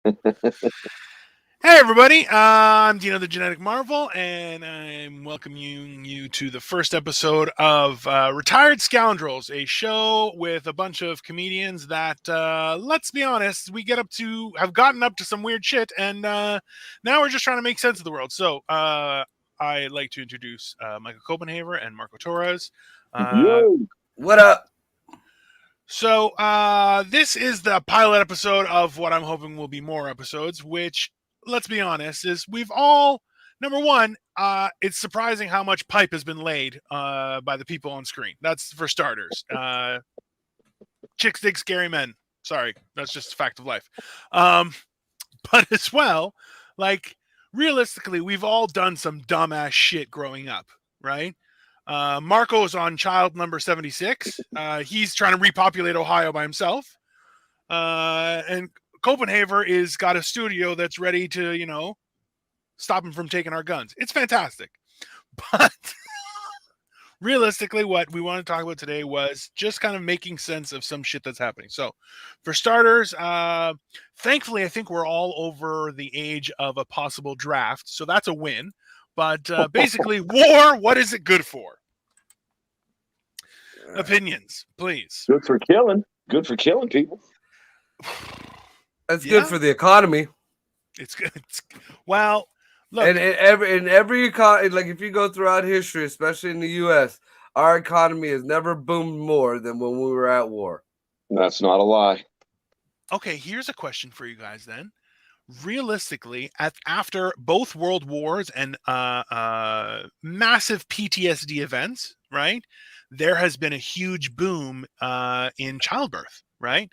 Hey everybody, I'm Dino the Genetic Marvel, and I'm welcoming you to the first episode of Retired Scoundrels, a show with a bunch of comedians that, let's be honest, have gotten up to some weird shit, and now we're just trying to make sense of the world. So I'd like to introduce Michael Copenhaver and Marco Torres. Yo. What up? So this is the pilot episode of what I'm hoping will be more episodes, which, let's be honest, is we've all, number one, it's surprising how much pipe has been laid by the people on screen. That's for starters. Chicks dig scary men. Sorry, that's just a fact of life. But as well, like, realistically, we've all done some dumbass shit growing up, right? Marco's on child number 76. He's trying to repopulate Ohio by himself. And Copenhaver is got a studio that's ready to, stop him from taking our guns. It's fantastic. But realistically, what we want to talk about today was just kind of making sense of some shit that's happening. So for starters, thankfully, I think we're all over the age of a possible draft. So that's a win. But basically, war, what is it good for? Opinions, please. Good for killing. Good for killing people. That's good for the economy. It's good. Well, look. And in every economy, like if you go throughout history, especially in the U.S., our economy has never boomed more than when we were at war. That's not a lie. Okay, here's a question for you guys then. Realistically, after both world wars and massive PTSD events, right, there has been a huge boom in childbirth, right?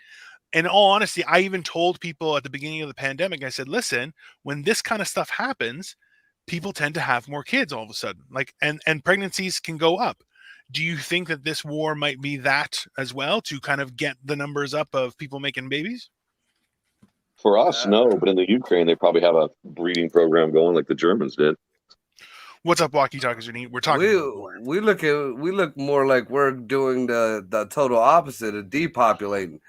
In all honesty, I even told people at the beginning of the pandemic, I said, listen, when this kind of stuff happens, people tend to have more kids all of a sudden, and pregnancies can go up. Do you think that this war might be that as well, to kind of get the numbers up of people making babies? For us, no, but in the Ukraine, they probably have a breeding program going like the Germans did. What's up, walkie talkies? We're talking. We look more like we're doing the total opposite of depopulating.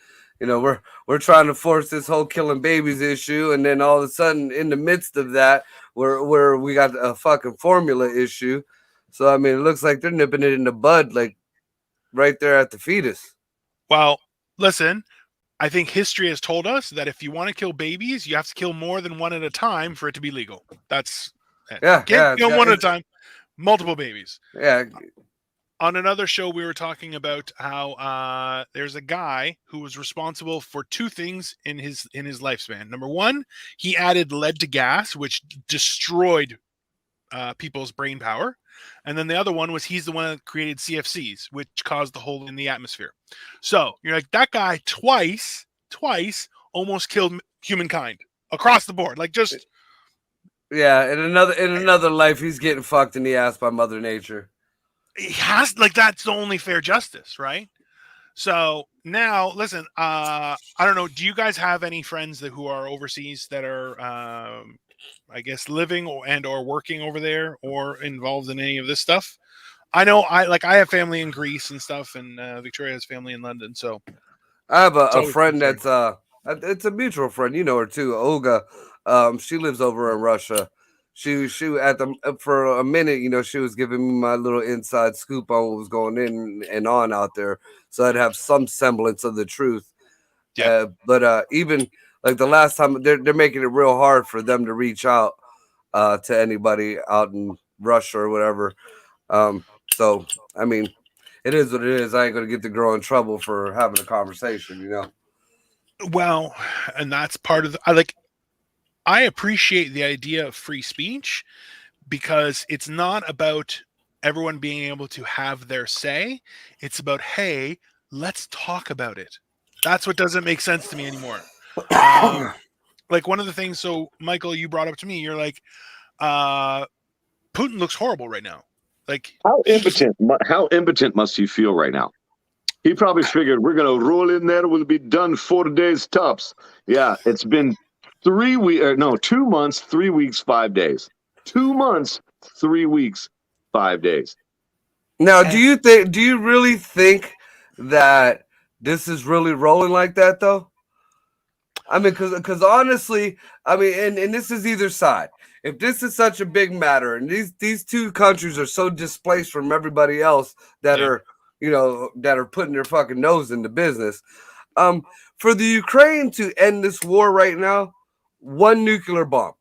We're trying to force this whole killing babies issue, and then all of a sudden, in the midst of that, we got a fucking formula issue. So I mean, it looks like they're nipping it in the bud, like right there at the fetus. Well, listen. I think history has told us that if you want to kill babies, you have to kill more than one at a time for it to be legal. That's kill one at a time, multiple babies. Yeah. On another show, we were talking about how there's a guy who was responsible for two things in his lifespan. Number one, he added lead to gas, which destroyed people's brain power. And then the other one was he's the one that created CFCs, which caused the hole in the atmosphere. So you're like, that guy twice almost killed humankind across the board. Like, just in another life, he's getting fucked in the ass by Mother Nature. He has, like, that's the only fair justice, right? So now, listen, I don't know. Do you guys have any friends who are overseas that are I guess living or working over there or involved in any of this stuff? I know I have family in Greece and stuff, and Victoria has family in London. So I have a friend that's it's a mutual friend. You know her too, Olga. She lives over in Russia. She for a minute, she was giving me my little inside scoop on what was going in and on out there, so I'd have some semblance of the truth. Yeah. But even like the last time, they're making it real hard for them to reach out to anybody out in Russia or whatever. So I mean, it is what it is. I ain't gonna get the girl in trouble for having a conversation, Well, and that's part of I appreciate the idea of free speech, because it's not about everyone being able to have their say. It's about, hey, let's talk about it. That's what doesn't make sense to me anymore. Like, one of the things, so Michael, you brought up to me, you're like, Putin looks horrible right now. Like, how impotent must he feel right now? He probably figured we're gonna roll in there, we'll be done 4 days tops. Yeah, it's been 2 months, 3 weeks, 5 days. 2 months, 3 weeks, 5 days. Now, do you really think that this is really rolling like that, though? I mean, because honestly, I mean, and this is either side. If this is such a big matter, and these two countries are so displaced from everybody else that are, that are putting their fucking nose into business, for the Ukraine to end this war right now, one nuclear bomb.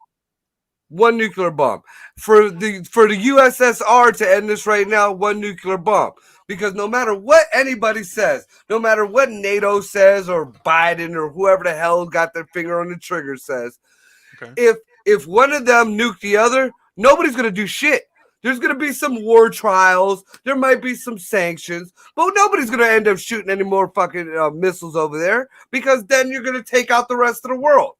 One nuclear bomb. For the USSR to end this right now, one nuclear bomb. Because no matter what anybody says, no matter what NATO says or Biden or whoever the hell got their finger on the trigger says, if one of them nuke the other, nobody's gonna do shit. There's gonna be some war trials. There might be some sanctions, but nobody's gonna end up shooting any more fucking missiles over there because then you're gonna take out the rest of the world.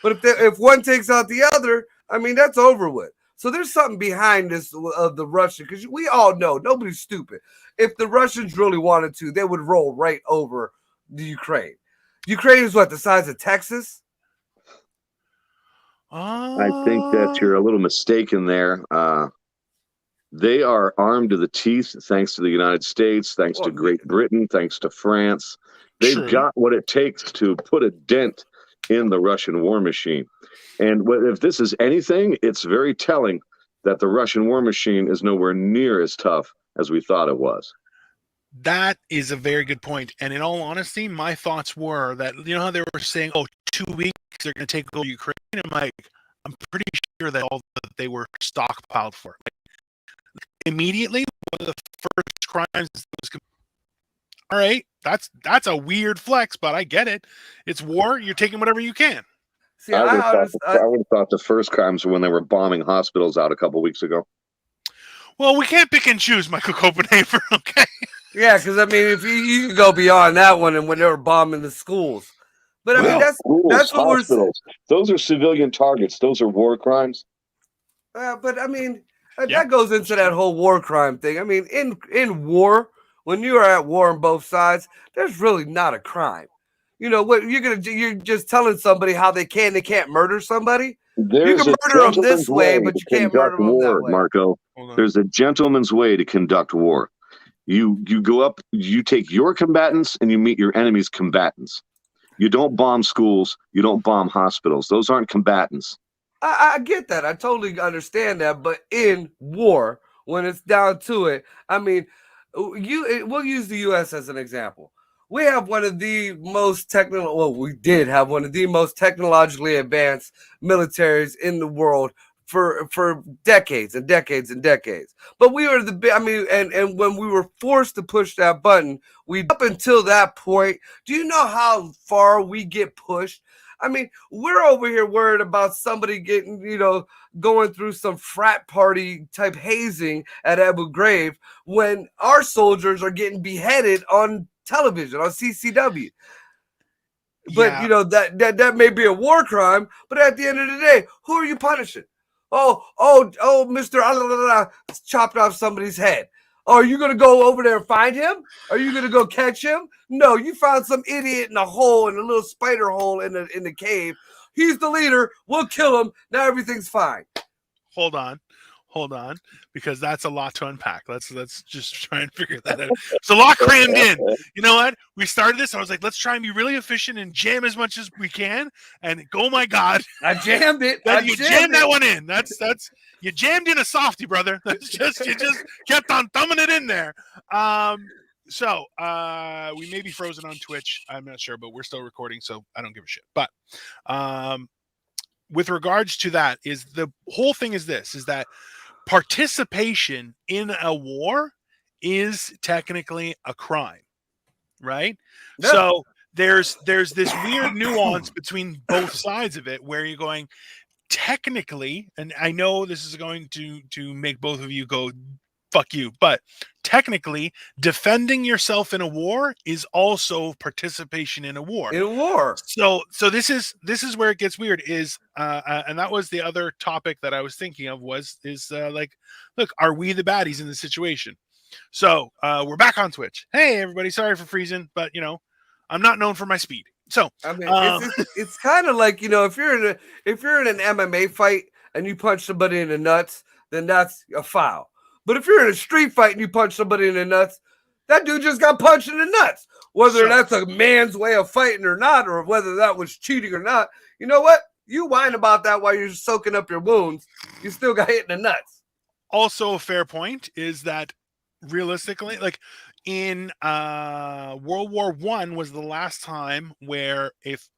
But if one takes out the other, I mean, that's over with. So there's something behind this of the Russian, because we all know nobody's stupid. If the Russians really wanted to, they would roll right over the Ukraine. Ukraine is what, the size of Texas? I think that you're a little mistaken there. They are armed to the teeth, thanks to the United States, thanks to Great Britain, thanks to France. They've got what it takes to put a dent in the Russian war machine. And if this is anything, it's very telling that the Russian war machine is nowhere near as tough as we thought it was. That is a very good point. And in all honesty, my thoughts were that, you know how they were saying, 2 weeks, they're going to take over Ukraine? I'm like, I'm pretty sure that all that they were stockpiled for. Like, immediately, one of the first crimes was, all right, that's a weird flex, but I get it. It's war. You're taking whatever you can. See, I would have thought the first crimes were when they were bombing hospitals out a couple weeks ago. Well, we can't pick and choose, Michael Copenhaver, okay? Yeah, because, I mean, if you could go beyond that one and when they were bombing the schools. But, I mean, that's what hospitals. We're... Those are civilian targets. Those are war crimes. But, I mean, that goes into that whole war crime thing. I mean, in war, when you are at war on both sides, there's really not a crime. You know what you're just telling somebody how they can't murder somebody. You can murder them this way, but you can't murder them that way. Marco, there's a gentleman's way to conduct war. You go up, you take your combatants and you meet your enemy's combatants. You don't bomb schools, you don't bomb hospitals. Those aren't combatants. I get that. I totally understand that. But in war, when it's down to it, I mean, we'll use the U.S. as an example. We have one of the most we did have one of the most technologically advanced militaries in the world for decades and decades and decades. But we were and when we were forced to push that button, up until that point, do you know how far we get pushed? I mean, we're over here worried about somebody getting, going through some frat party type hazing at Abu Ghraib when our soldiers are getting beheaded on television, on CCW. But that may be a war crime, but at the end of the day, who are you punishing? Mr. chopped off somebody's head. Oh, are you gonna go over there and find him? Are you gonna go catch him? No, you found some idiot in a hole, in a little spider hole in the cave. He's the leader. We'll kill him. Now everything's fine. Hold on, because that's a lot to unpack. Let's just try and figure that out. It's a lot crammed in. You know what? We started this. I was like, let's try and be really efficient and jam as much as we can. And oh my God, I jammed it. You jammed that one in. That's you jammed in a softie, brother. You just kept on thumbing it in there. So we may be frozen on Twitch. I'm not sure, but we're still recording, so I don't give a shit. But with regards to that, is the whole thing is that participation in a war is technically a crime, right? Yep. So there's this weird nuance between both sides of it where you're going, technically, and I know this is going to make both of you go, fuck you, but technically defending yourself in a war is also participation in a war. So this is where it gets weird is and that was the other topic that I was thinking of look, are we the baddies in the situation? So we're back on Twitch. Hey everybody, sorry for freezing, but I'm not known for my speed. So I mean it's kind of like, if you're in an MMA fight and you punch somebody in the nuts, then that's a foul. But if you're in a street fight and you punch somebody in the nuts, that dude just got punched in the nuts. whether So- that's a man's way of fighting or not, or whether that was cheating or not. You know what? You whine about that while you're soaking up your wounds. You still got hit in the nuts. Also, a fair point is that realistically, like in World War I was the last time where if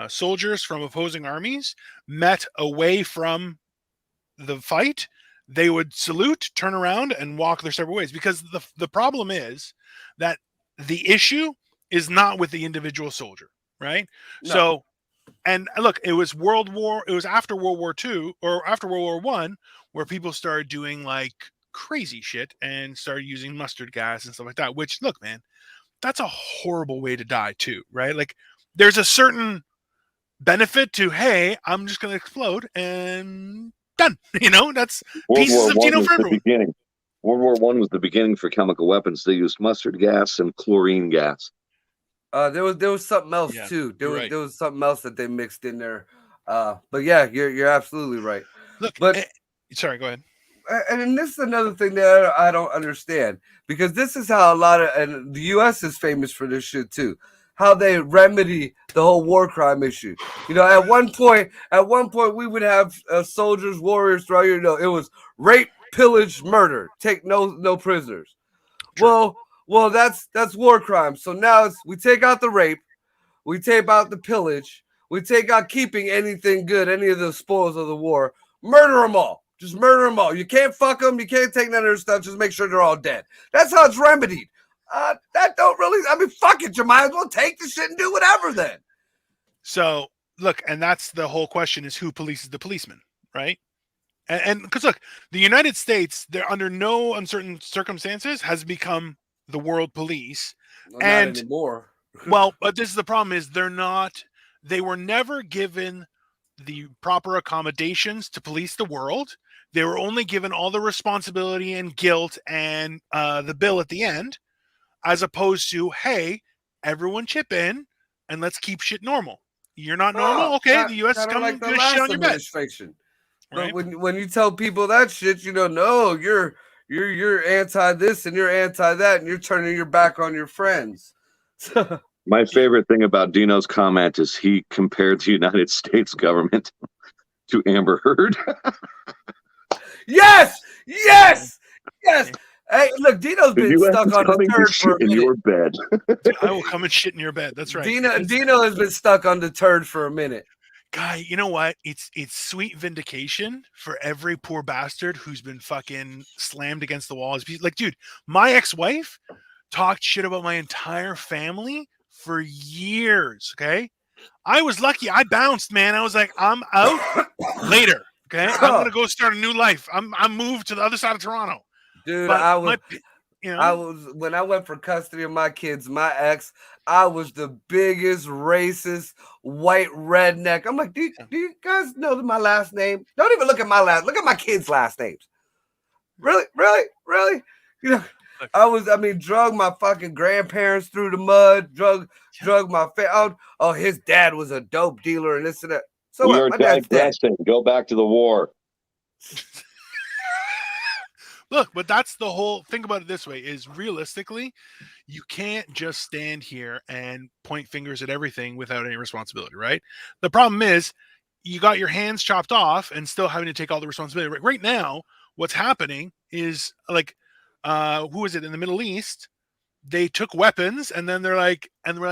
soldiers from opposing armies met away from the fight, they would salute, turn around, and walk their separate ways. Because the problem is that the issue is not with the individual soldier, right? No. So, and look, it was after World War II or after World War One where people started doing like crazy shit and started using mustard gas and stuff like that. Which, look, man, that's a horrible way to die too, right? Like, there's a certain benefit to, hey, I'm just going to explode and done. You know, that's World pieces War of One Dino was for the everyone. beginning. World War One was the beginning for chemical weapons. They used mustard gas and chlorine gas. There was something else Yeah, too. you're right. There was something else that they mixed in there. But yeah, you're absolutely right. Look, But sorry, go ahead. and this is another thing that I don't understand, because this is how a lot of, and the U.S. is famous for this shit too, how they remedy the whole war crime issue. You know, at one point we would have soldiers, warriors throughout. You know, it was rape, pillage, murder. Take no prisoners. True. Well, that's war crime. So now we take out the rape, we take out the pillage, we take out keeping anything good, any of the spoils of the war. Murder them all. Just murder them all. You can't fuck them. You can't take none of their stuff. Just make sure they're all dead. That's how it's remedied. That don't really. I mean, fuck it. You might as well take the shit and do whatever then. So look, and that's the whole question: is who polices the policeman, right? And because look, the United States, they're under no uncertain circumstances has become the world police. Well, And- not anymore. Well, but this is the problem: is they were never given the proper accommodations to police the world. They were only given all the responsibility and guilt and the bill at the end, as opposed to, hey, everyone chip in and let's keep shit normal. You're not normal? Okay, the U.S. is kinda coming like the to shit last on your bed. administration. Right? But when you tell people that shit, you know, no, you're anti this and you're anti that, and you're turning your back on your friends. My favorite thing about Dino's comment is he compared the United States government to Amber Heard. Yes. Hey, look, Dino's The been U.S. stuck is on the coming to turd for a shit in minute. your bed. I will come and shit in your bed. That's right. Dino has been stuck on the turd for a minute. Guy, you know what? It's sweet vindication for every poor bastard who's been fucking slammed against the wall. Like, dude, my ex-wife talked shit about my entire family for years. Okay, I was lucky. I bounced, man. I was like, I'm out later. Okay, I'm gonna go start a new life. I'm moved to the other side of Toronto. Dude, But when I went for custody of my kids, my ex, I was the biggest racist white redneck. I'm like, do you guys know my last name? Don't even look at look at my kids' last names. Really? You know, drug my fucking grandparents through the mud, drug my oh, his dad was a dope dealer and this and that. So We what? are My dad's dead. digressing. Go back to the war. Look, but that's the whole think about it this way: is realistically, you can't just stand here and point fingers at everything without any responsibility, right? The problem is you got your hands chopped off and still having to take all the responsibility. Right now, what's happening is like, who is it in the Middle East? They took weapons and then we're like,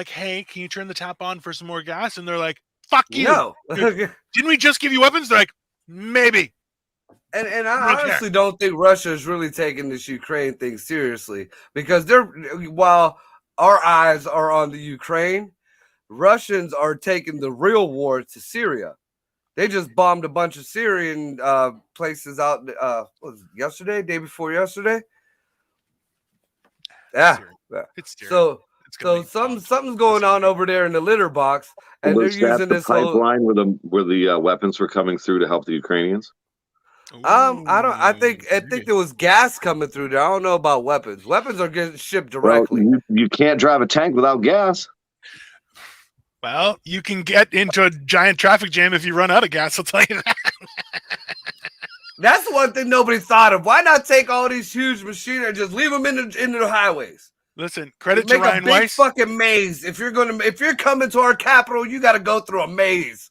hey, can you turn the tap on for some more gas? And they're like, fuck you. No. Didn't we just give you weapons? They're like, maybe. And I honestly don't think Russia is really taking this Ukraine thing seriously, because while our eyes are on the Ukraine, Russians are taking the real war to Syria. They just bombed a bunch of Syrian places out. Was it yesterday? Day before yesterday? Yeah. It's Syria. So something's going on over there in the litter box, and Was they're that using the this whole. pipeline where the weapons were coming through to help the Ukrainians? I think there was gas coming through there. I don't know about weapons. Weapons are getting shipped directly. Well, you can't drive a tank without gas. Well, you can get into a giant traffic jam if you run out of gas. I'll tell you that. That's the one thing nobody thought of. Why not take all these huge machinery and just leave them into the highways? Listen, credit to Make a Ryan big Weiss. fucking maze. If you're coming to our capital, you got to go through a maze.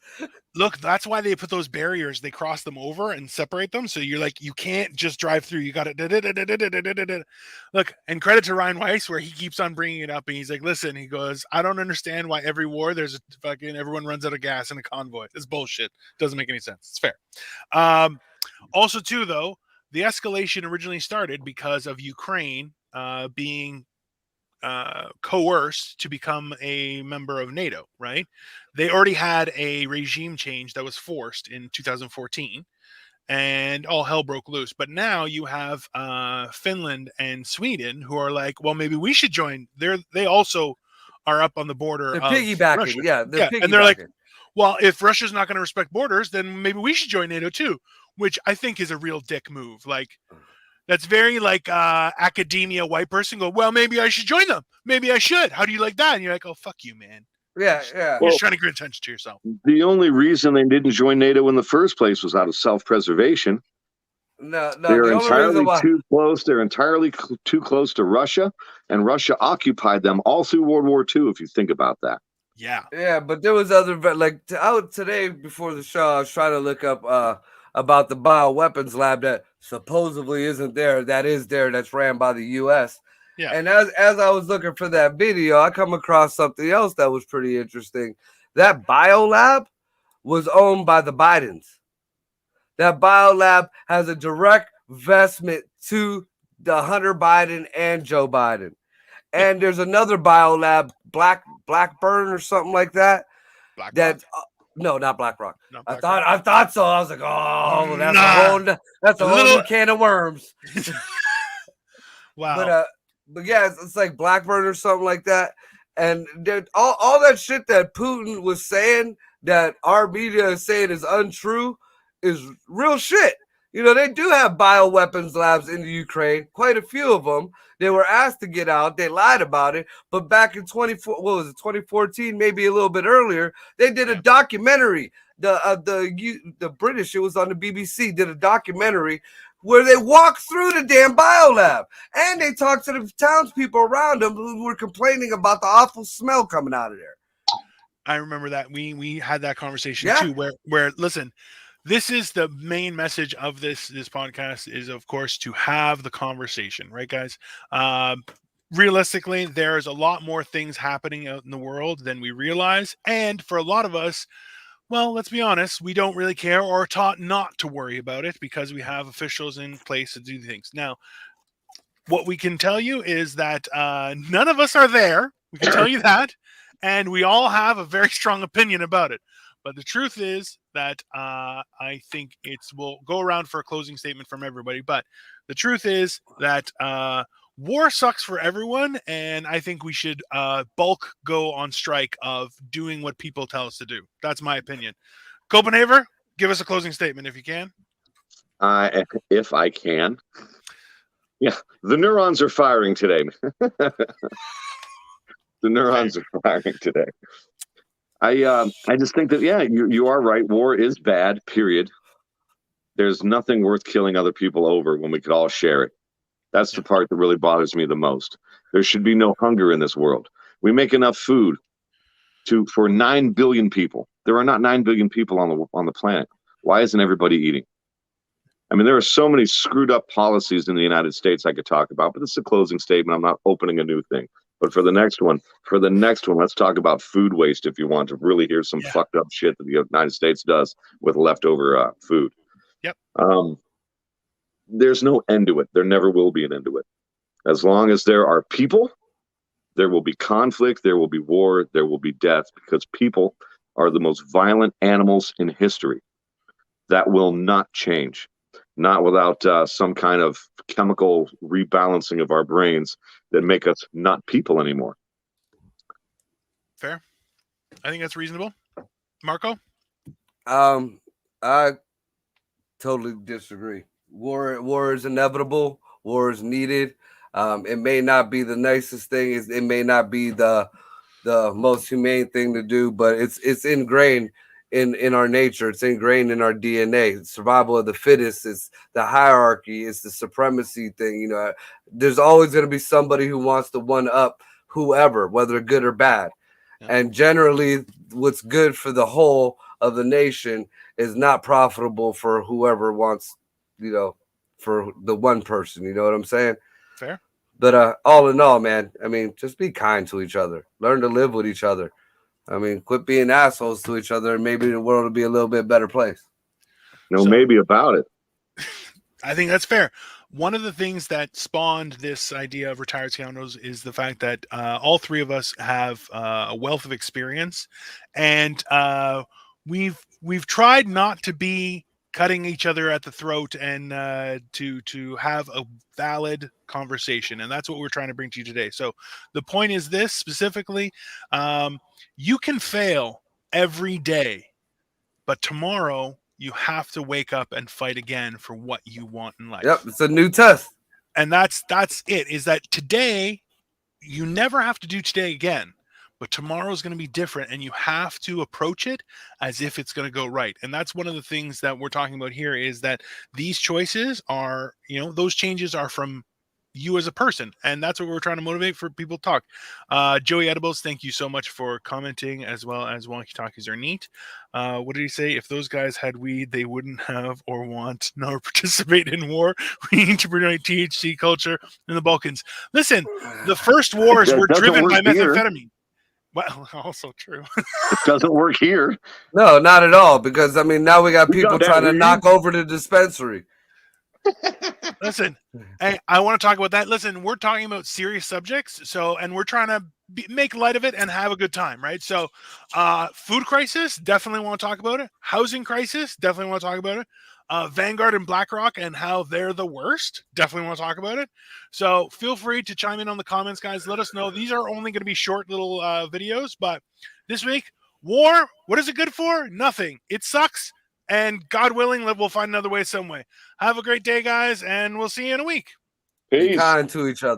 Look, that's why they put those barriers. They cross them over and separate them. So you're like, you can't just drive through. You got to look. And credit to Ryan Weiss, where he keeps on bringing it up, and he's like, listen, he goes, I don't understand why every war there's a fucking everyone runs out of gas in a convoy. It's bullshit. Doesn't make any sense. It's fair. Also, too, though, the escalation originally started because of Ukraine being coerced to become a member of NATO, right? They already had a regime change that was forced in 2014, and all hell broke loose. But now you have Finland and Sweden who are like, well, maybe we should join. They also are up on the border. They're of piggybacking. Russia. Yeah, they're piggybacking. And they're like, well, if Russia's not going to respect borders, then maybe we should join NATO too, which I think is a real dick move. Like, that's very like academia white person go, well, maybe I should join them. Maybe I should. How do you like that? And you're like, oh, fuck you, man. Yeah. You're just trying to get attention to yourself. The only reason they didn't join NATO in the first place was out of self-preservation. No, They're the only entirely reason why too close. They're entirely too close to Russia, and Russia occupied them all through World War II, if you think about that. Yeah, but there was other like today before the show, I was trying to look up about the bioweapons lab that supposedly isn't there, that is there, that's ran by the U.S. Yeah. And as I was looking for that video, I come across something else that was pretty interesting. That biolab was owned by the Bidens. That biolab has a direct investment to the Hunter Biden and Joe Biden. And there's another biolab, Blackburn or something like that. No, not BlackRock. I thought so. I was like, oh, that's a whole new can of worms. Wow. But yeah, it's like Blackburn or something like that. And all that shit that Putin was saying that our media is saying is untrue is real shit. You know, they do have bioweapons labs in the Ukraine, quite a few of them. They were asked to get out. They lied about it. But back in 2014, maybe a little bit earlier, they did a documentary. The British, it was on the BBC, did a documentary where they walked through the damn biolab. And they talked to the townspeople around them who were complaining about the awful smell coming out of there. I remember that. We had that conversation too, where listen, this is the main message of this podcast is, of course, to have the conversation, right, guys? Realistically, there's a lot more things happening out in the world than we realize. And for a lot of us, well, let's be honest, we don't really care or are taught not to worry about it because we have officials in place to do things. Now, what we can tell you is that none of us are there. We can tell you that. And we all have a very strong opinion about it. But the truth is that I think we'll go around for a closing statement from everybody. But the truth is that war sucks for everyone. And I think we should bulk go on strike of doing what people tell us to do. That's my opinion. Copenhaver, give us a closing statement if you can. If I can. Yeah, the neurons are firing today. The neurons are firing today. I just think that, yeah, you are right. War is bad, period. There's nothing worth killing other people over when we could all share it. That's the part that really bothers me the most. There should be no hunger in this world. We make enough food for 9 billion people. There are not 9 billion people on the planet. Why isn't everybody eating? I mean, there are so many screwed up policies in the United States I could talk about, but it's a closing statement. I'm not opening a new thing. But for the next one, let's talk about food waste if you want to really hear some fucked up shit that the United States does with leftover food. Yep. There's no end to it. There never will be an end to it. As long as there are people, there will be conflict, there will be war, there will be death, because people are the most violent animals in history. That will not change. Not without some kind of chemical rebalancing of our brains that make us not people anymore. Fair. I think that's reasonable. Marco? I totally disagree. War is inevitable. War is needed. It may not be the nicest thing. It may not be the most humane thing to do, but it's ingrained in our nature. It's ingrained in our DNA. Survival of the fittest. It's the hierarchy. It's the supremacy thing. You know, there's always going to be somebody who wants to one up whoever, whether good or bad. Yeah. And generally, what's good for the whole of the nation is not profitable for whoever wants, you know, for the one person. You know what I'm saying? Fair. But all in all, man, I mean, just be kind to each other. Learn to live with each other. I mean, quit being assholes to each other, and maybe the world will be a little bit better place. No, So- maybe about it. I think that's fair. One of the things that spawned this idea of Retired Scoundrels is the fact that all three of us have a wealth of experience, and we've tried not to be cutting each other at the throat and to have a valid conversation, and that's what we're trying to bring to you today. So the point is this specifically: you can fail every day, but tomorrow you have to wake up and fight again for what you want in life. Yep, it's a new test. And that's it, is that today you never have to do today again, but tomorrow is going to be different, and you have to approach it as if it's going to go right. And that's one of the things that we're talking about here, is that these choices are, you know, those changes are from you as a person, and that's what we're trying to motivate for people to talk. Joey Edibles, thank you so much for commenting, as well as Wonky Talkies are neat. What did he say? If those guys had weed, they wouldn't have or want nor participate in war. We need to promote THC culture in the Balkans. Listen, the first wars That were doesn't driven by work here. methamphetamine. Well, also true. It doesn't work here. No, not at all. Because I mean, now we got We people got that trying to weed. knock over the dispensary. Listen, hey, I want to talk about that. Listen, we're talking about serious subjects, so, and we're trying to make light of it and have a good time, right? So, food crisis, definitely want to talk about it. Housing crisis, definitely want to talk about it. Vanguard and BlackRock and how they're the worst, definitely want to talk about it. So feel free to chime in on the comments, guys. Let us know. These are only going to be short little videos, but this week, war, what is it good for? Nothing. It sucks. And God willing, we'll find another way some way. Have a great day, guys, and we'll see you in a week. Be Peace. kind to each other.